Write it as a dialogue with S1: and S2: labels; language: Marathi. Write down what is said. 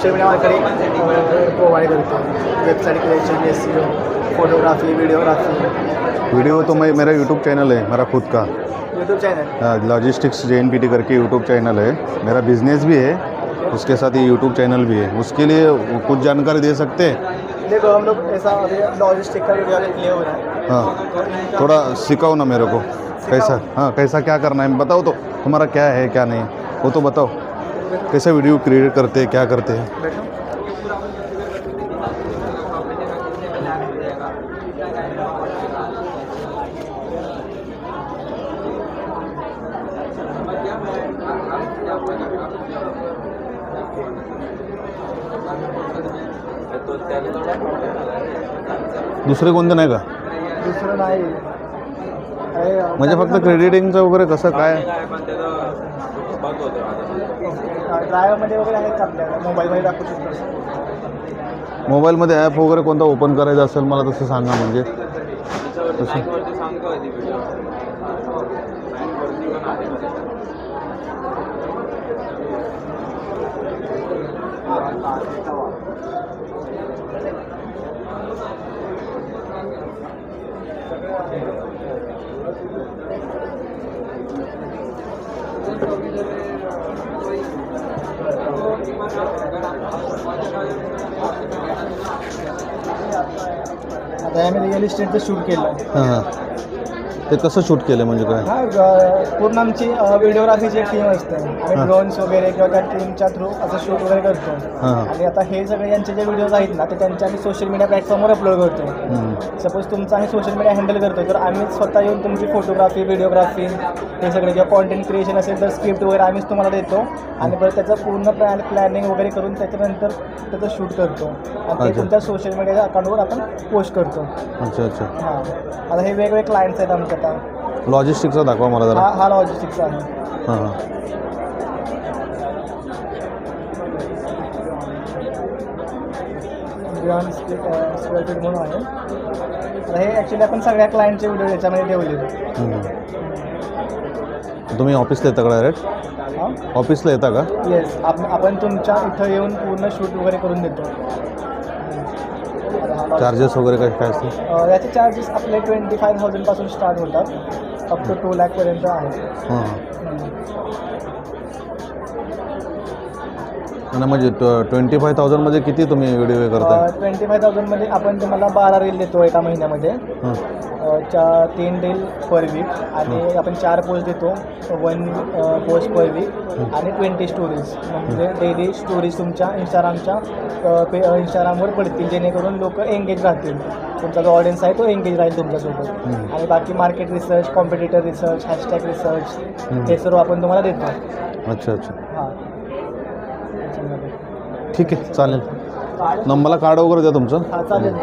S1: सोशल मीडिया मार्केटिंग प्रोवाइड करते हैं, website creation, SEO, photography, videography.
S2: Video तो मैं मेरा यूट्यूब चैनल है मेरा खुद का,
S1: यूट्यूब चैनल।
S2: हाँ, लॉजिस्टिक्स JNPT करके यूट्यूब चैनल है। मेरा बिजनेस भी है, उसके साथ ही यूट्यूब चैनल भी है। उसके लिए कुछ जानकारी दे सकते हैं?
S1: देखो हम लोग ऐसा लॉजिस्टिक का वीडियो क्लियर हो रहा है।
S2: हाँ, थोड़ा सिखाओ ना मेरे को, कैसा, हाँ कैसा क्या करना है बताओ तो, तुम्हारा क्या है क्या नहीं वो तो बताओ। कैसा वीडियो क्रिएट करते हैं, क्या करते हैं?
S1: बैठो।
S2: दुसरे कोणते नाही का?
S1: दुसरं नाही
S2: म्हणजे फक्त क्रेडिटिंगचं वगैरे कसं काय?
S1: ड्रायव्हरमध्ये वगैरे आहेत का आपल्याला, मोबाईलमध्ये दाखवू शकतो?
S2: मोबाईलमध्ये ॲप वगैरे कोणता ओपन करायचा असेल मला तसं सांगा, म्हणजे तसं.
S1: आता आम्ही रिअल इस्टेटचं शूट केलं आहे.
S2: हां, ते कसं शूट केलं म्हणजे काय?
S1: हा, पूर्ण आमची व्हिडिओग्राफीची एक टीम असते. आम्ही ड्रोन्स वगैरे किंवा त्या टीमच्या थ्रू असं शूट वगैरे करतो.
S2: हां.
S1: आणि आता हे सगळे यांचे जे व्हिडिओज आहेत ना, ते त्यांच्या आम्ही सोशल मीडिया प्लॅटफॉर्मवर अपलोड करतो. सपोज तुमचा आम्ही सोशल मीडिया हँडल करतो, तर आम्ही स्वतः येऊन तुमची फोटोग्राफी, व्हिडिओग्राफी हे सगळे किंवा कॉन्टेंट क्रिएशन असेल तर स्क्रिप्ट वगैरे आम्हीच तुम्हाला देतो. आणि परत त्याचं पूर्ण प्लॅनिंग वगैरे करून त्याच्यानंतर त्याचं शूट करतो आणि ते तुमच्या सोशल मीडियाच्या अकाउंटवर आपण पोस्ट करतो.
S2: अच्छा अच्छा.
S1: हां, आता हे वेगवेगळे क्लायंट्स आहेत आमच्या. आता
S2: लॉजिस्टिकचा दाखवा मला जरा.
S1: हा लॉजिस्टिक्सचा आहे.
S2: हां हां.
S1: स्क्वेअर फीट म्हणून आहे. तर हे ॲक्च्युली आपण सगळ्या क्लायंटचे व्हिडिओ याच्यामध्ये ठेवले.
S2: तुम्ही ऑफिसला येता का डायरेक्ट?
S1: हां,
S2: ऑफिसला येता का?
S1: येस. आपण तुमच्या इथं येऊन पूर्ण शूट वगैरे करून देतो.
S2: चार्जेस वगैरे काय काय असते?
S1: याचे चार्जेस आपले 25,000 पासून स्टार्ट होतात, अप टू 2 लाखपर्यंत आहे.
S2: हां. आणि म्हणजे 25,000 मध्ये किती तुम्ही व्हिडिओ करता?
S1: 25,000 आपण तुम्हाला 12 रील देतो एका महिन्यामध्ये. 3 रील पर वीक आणि आपण 4 पोस्ट देतो, 1 पोस्ट पर वीक आणि 20 स्टोरीज, म्हणजे डेली स्टोरीज तुमच्या इंस्टाग्रामवर पडतील, जेणेकरून लोक एंगेज राहतील. तुमचा जो ऑडियन्स आहे तो एंगेज राहील तुमच्यासोबत. आणि बाकी market research, competitor research, hashtag research हे सर्व आपण तुम्हाला देतो.
S2: अच्छा अच्छा.
S1: हां,
S2: ठीक आहे, चालेल. मला कार्ड वगैरे द्या तुमचं.
S1: हां चालेल.